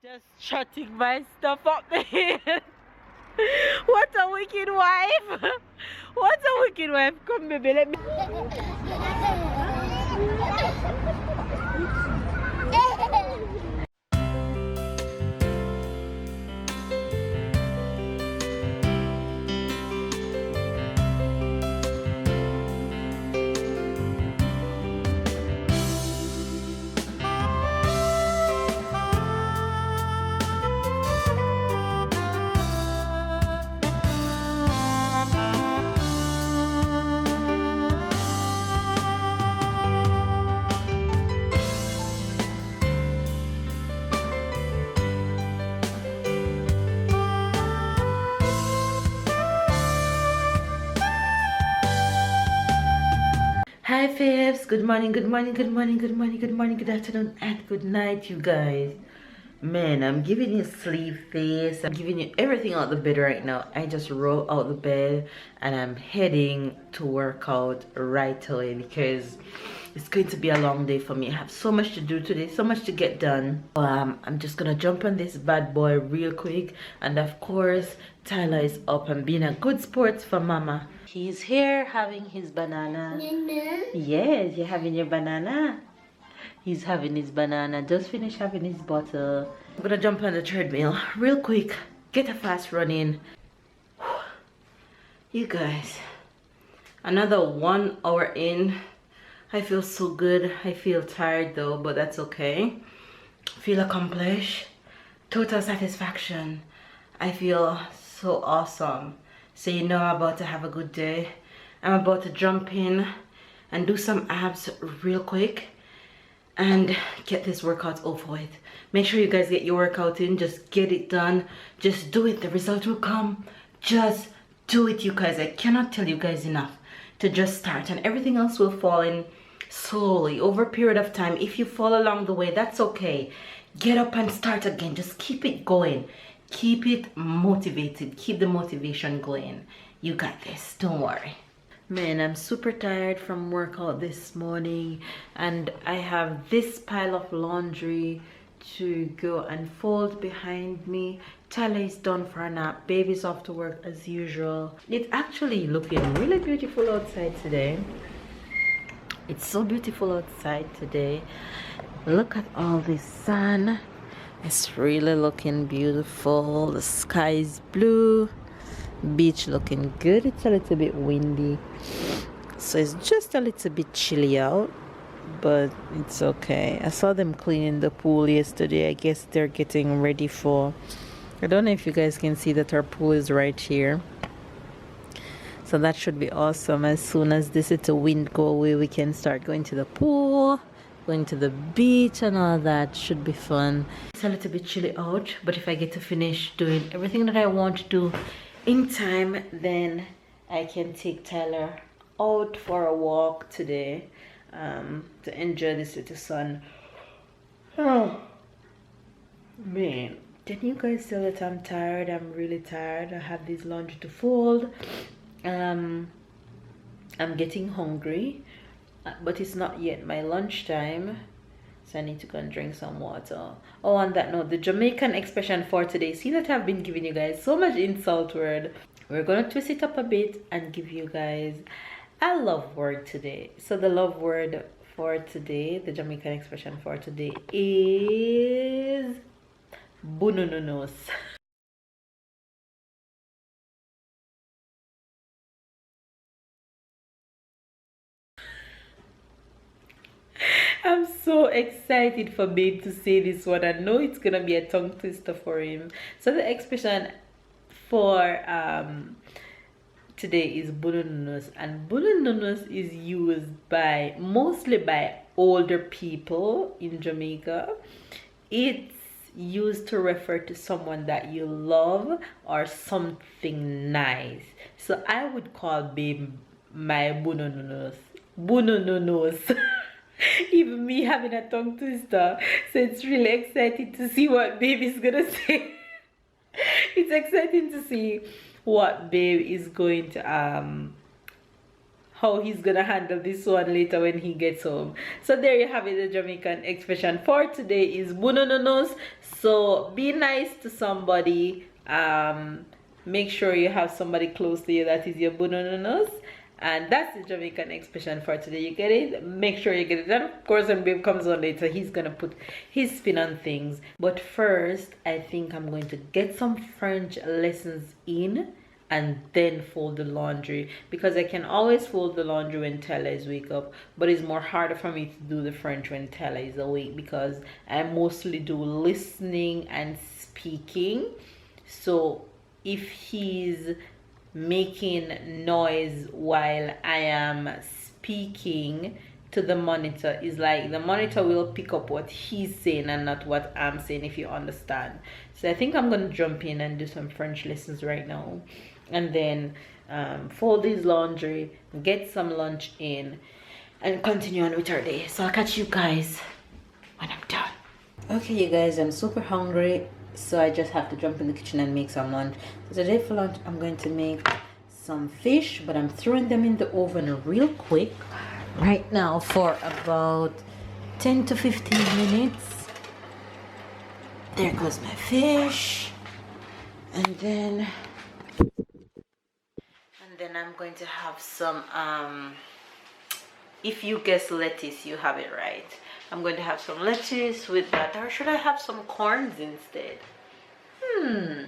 Just shutting my stuff up the hill. What a wicked wife! What a wicked wife! Come, baby, let me. Hi Fibs, good morning, good morning, good morning, good morning, good morning, good afternoon, and good night, you guys. Man, I'm giving you sleep face. I'm giving you everything out the bed right now. I just roll out the bed and I'm heading to work out right away because it's going to be a long day for me. I have so much to do today, so much to get done. I'm just gonna jump on this bad boy real quick, and of course Tyler is up and being a good sport for mama. He's here having his banana. Yes, you're having your banana. He's having his banana, just finished having his bottle. I'm gonna jump on the treadmill real quick, get a fast run in. You guys, another 1 hour in. I feel so good. I feel tired though, but that's okay. Feel accomplished, total satisfaction. I feel so awesome. So you know I'm about to have a good day. I'm about to jump in and do some abs real quick and get this workout over with. Make sure you guys get your workout in. Just get it done. Just do it. The result will come. Just do it, you guys. I cannot tell you guys enough to just start, and everything else will fall in slowly over a period of time. If you fall along the way, that's okay. Get up and start again. Just keep it going. Keep it motivated. Keep the motivation going. You got this. Don't worry. Man, I'm super tired from workout this morning, and I have this pile of laundry to go and fold behind me. Tyler is done for a nap. Baby's off to work as usual. It's actually looking really beautiful outside today. It's so beautiful outside today. Look at all this sun. It's really looking beautiful. The sky is blue. Beach looking good. It's a little bit windy, so it's just a little bit chilly out, but it's okay. I saw them cleaning the pool yesterday. I guess they're getting ready for, I don't know if you guys can see that our pool is right here, so that should be awesome. As soon as this little wind go away, we can start going to the pool, going to the beach, and all that. Should be fun. It's a little bit chilly out, but if I get to finish doing everything that I want to do in time, then I can take Tyler out for a walk today, to enjoy this little sun. Oh man, can you guys tell that I'm tired? I'm really tired. I have this laundry to fold. I'm getting hungry, but it's not yet my lunchtime, so I need to go and drink some water. Oh, on that note, the Jamaican expression for today. See that I've been giving you guys so much insult word. We're gonna twist it up a bit and give you guys a love word today. So the love word for today, the Jamaican expression for today, is bunununos. I'm so excited for Babe to say this one. I know it's gonna be a tongue twister for him. So the expression for today is bunununos, and bunununos is used by mostly by older people in Jamaica. It's used to refer to someone that you love or something nice. So I would call Babe my bunununos. Bunununos. Even me having a tongue twister, so it's really exciting to see what Babe is gonna say. It's exciting to see what Babe is going to how he's gonna handle this one later when he gets home. So there you have it. The Jamaican expression for today is bunononos. So be nice to somebody. Make sure you have somebody close to you that is your bunononos. And that's the Jamaican expression for today. You get it? Make sure you get it. And of course, when Babe comes on later, he's gonna put his spin on things. But first, I think I'm going to get some French lessons in and then fold the laundry, because I can always fold the laundry when Tella is wake up, but it's more harder for me to do the French when Tella is awake, because I mostly do listening and speaking. So if he's making noise while I am speaking to the monitor, is like the monitor will pick up what he's saying and not what I'm saying, if you understand. So I think I'm gonna jump in and do some French lessons right now, and then fold his laundry, get some lunch in, and continue on with our day. So I'll catch you guys when I'm done. Okay, you guys, I'm super hungry, so I just have to jump in the kitchen and make some lunch. So today for lunch, I'm going to make some fish, but I'm throwing them in the oven real quick right now for about 10 to 15 minutes. There goes my fish. And then I'm going to have some, if you guess lettuce, you have it right. I'm going to have some lettuce with that, or should I have some corns instead? I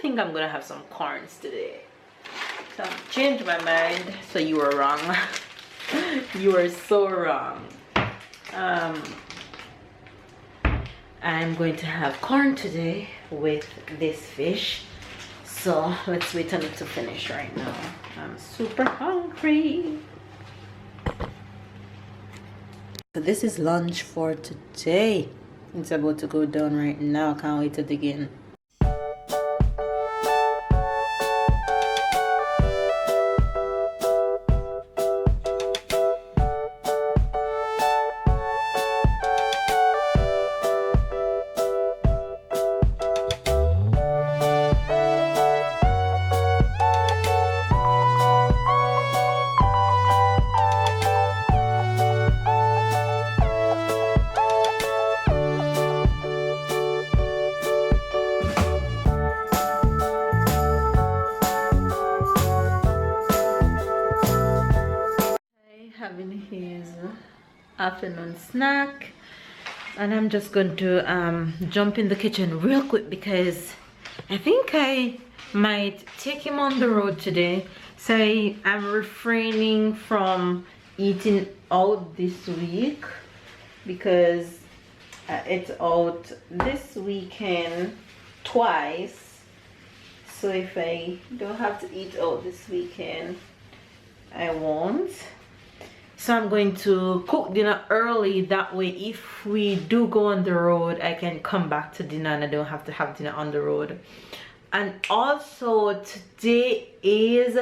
think I'm gonna have some corns today. So I've changed my mind. So you were wrong. You are so wrong. I'm going to have corn today with this fish. So let's wait until it to finish right now. I'm super hungry. So this is lunch for today. It's about to go down right now. Can't wait to dig in. Having his afternoon snack, and I'm just going to jump in the kitchen real quick because I think I might take him on the road today. So I'm refraining from eating out this week because it's out this weekend twice. So if I don't have to eat out this weekend, I won't. So I'm going to cook dinner early, that way if we do go on the road, I can come back to dinner and I don't have to have dinner on the road. And also today is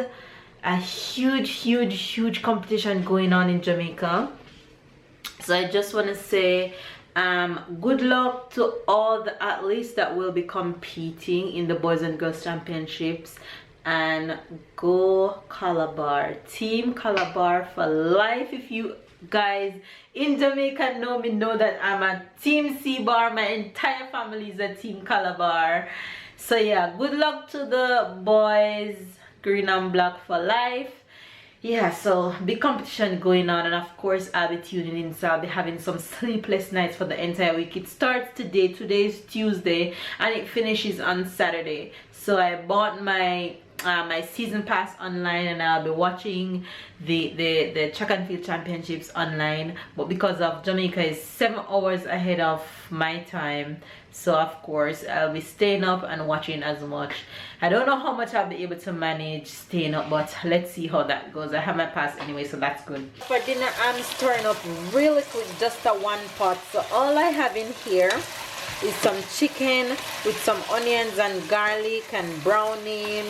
a huge competition going on in Jamaica. So I just want to say good luck to all the athletes that will be competing in the Boys and Girls Championships. And go Calabar, Team Calabar for life. If you guys in Jamaica know me, know that I'm a Team C-Bar. My entire family is a Team Calabar. So yeah, good luck to the boys, green and black for life. Yeah, so big competition going on, and of course I'll be tuning in, so I'll be having some sleepless nights for the entire week. It starts today. Today is Tuesday and it finishes on Saturday. So I bought my my season pass online, and I'll be watching the track and field championships online, but because of Jamaica is 7 hours ahead of my time, so of course I'll be staying up and watching as much. I don't know how much I'll be able to manage staying up, but let's see how that goes. I have my pass anyway, so that's good. For dinner, I'm stirring up really quick, just a one pot. So all I have in here is some chicken with some onions and garlic and browning.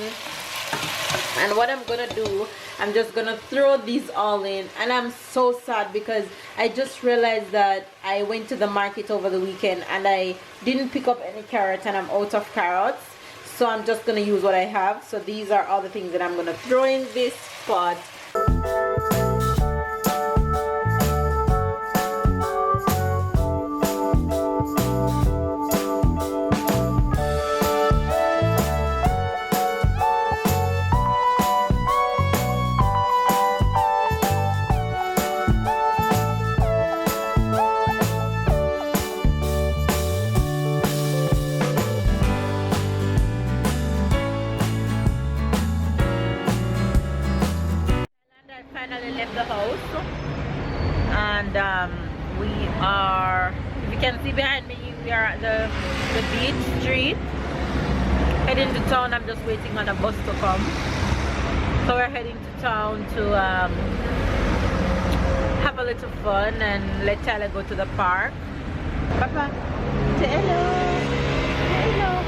And what I'm gonna do, I'm just gonna throw these all in. And I'm so sad because I just realized that I went to the market over the weekend and I didn't pick up any carrots, and I'm out of carrots, so I'm just gonna use what I have. So these are all the things that I'm gonna throw in this pot. can see behind me, we are at the beach street. Heading to town. I'm just waiting on a bus to come. So we're heading to town to have a little fun and let Tyler go to the park. Papa, say hello. Say hello.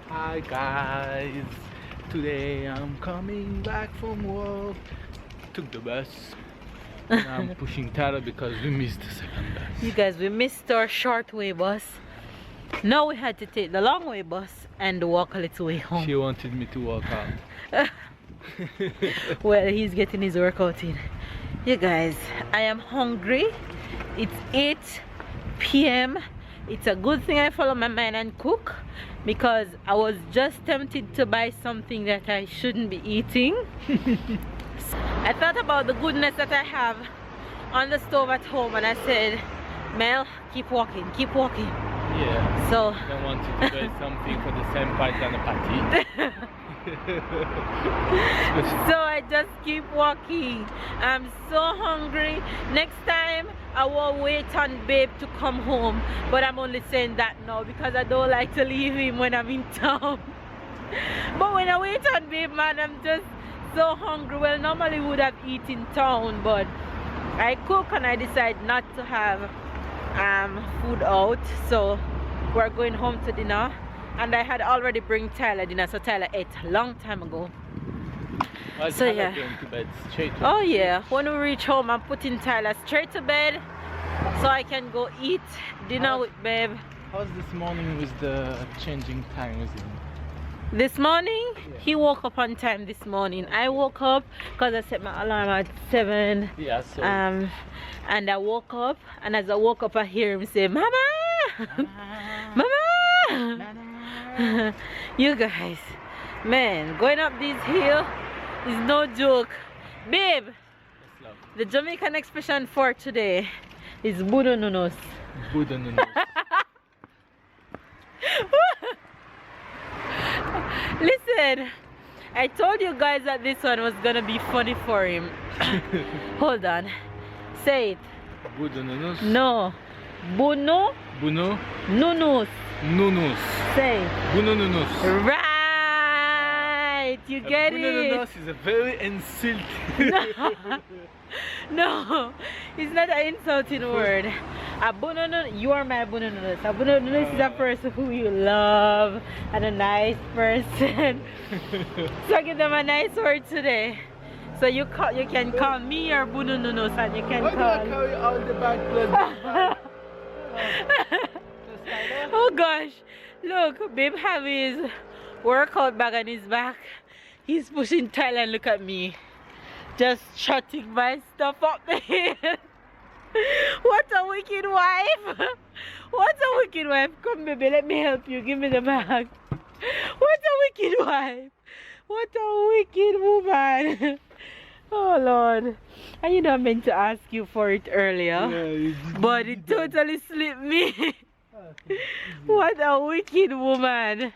Hi guys, today I'm coming back from work. Took the bus. And I'm pushing Tara because we missed the second bus. You guys, we missed our short way bus. Now we had to take the long way bus and walk a little way home. She wanted me to walk out. Well, he's getting his workout in. You guys, I am hungry. It's 8 p.m. It's a good thing I follow my mind and cook, because I was just tempted to buy something that I shouldn't be eating. I thought about the goodness that I have on the stove at home, and I said, Mel, keep walking, keep walking. Yeah. So I wanted to buy something for the same price than a patty. So I just keep walking. I'm so hungry. Next time I will wait on Babe to come home, but I'm only saying that now because I don't like to leave him when I'm in town. But when I wait on Babe, man, I'm just so hungry. Well, normally would have eaten in town, but I cook and I decide not to have food out, so we're going home to dinner. And I had already bring Tyler dinner, so Tyler ate a long time ago. Well, so yeah, going to bed straight to oh yeah, when we reach home I'm putting Tyler straight to bed so I can go eat dinner with Babe. How's this morning with the changing time with him? This morning, yeah. He woke up on time this morning. I woke up because I set my alarm at 7. Yeah, so and I woke up, and as I woke up I hear him say, Mama! Mama! You guys, man, going up this hill is no joke. Babe, the Jamaican expression for today is budonunos. Budonunos. Listen, I told you guys that this one was gonna be funny for him. Hold on, say it. Budonunos. No, Buno. Buno. Nunus. Nunus. Say. Bunonunus. Right, you get it. Bunonunus is a very insulting. No, it's not an insulting word. A bunonunus, you are my bunonunus. A bunonunus is a person who you love and a nice person. So give them a nice word today. So you can call me your bunonunus, and you can Why call. do I carry all the bad clothes? Oh gosh, look, Babe have his workout bag on his back. He's pushing Tyler, and look at me, just trotting my stuff up the hill. What a wicked wife. What a wicked wife. Come baby, let me help you, give me the bag. What a wicked wife. What a wicked woman. Oh Lord, and you know I meant to ask you for it earlier, Yeah, but it totally slipped me. What a wicked woman.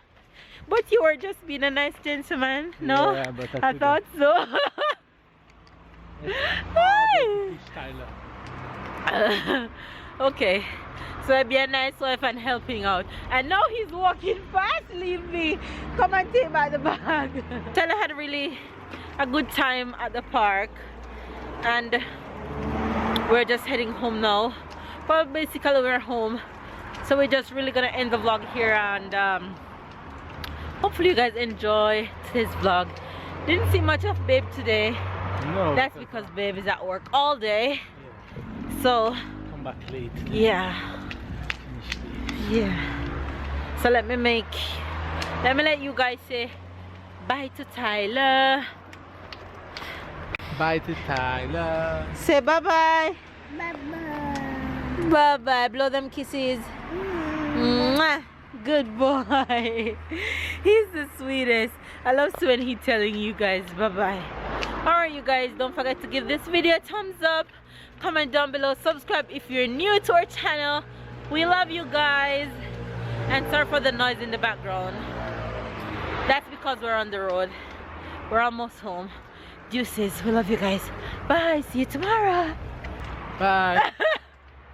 But you were just being a nice gentleman, no? Yeah, but I thought so. Okay, So I'd be a nice wife and helping out. And now he's walking fast. Leave me. Come and take back the bag. Taylor had really a good time at the park. And we're just heading home now. Well, basically we're home. So we're just really gonna end the vlog here, and hopefully you guys enjoy today's vlog. Didn't see much of Babe today. No. That's because Babe is at work all day. Yeah. So Come back late. yeah. Yeah. So let me let you guys say bye to Tyler. Bye to Tyler. Say bye bye. Bye bye. Bye bye. Blow them kisses. Mwah. Good boy. He's the sweetest. I love when he's telling you guys bye bye. Alright you guys, don't forget to give this video a thumbs up. Comment down below. Subscribe if you're new to our channel. We love you guys. And sorry for the noise in the background. That's because we're on the road. We're almost home. Deuces. We love you guys. Bye. See you tomorrow. Bye.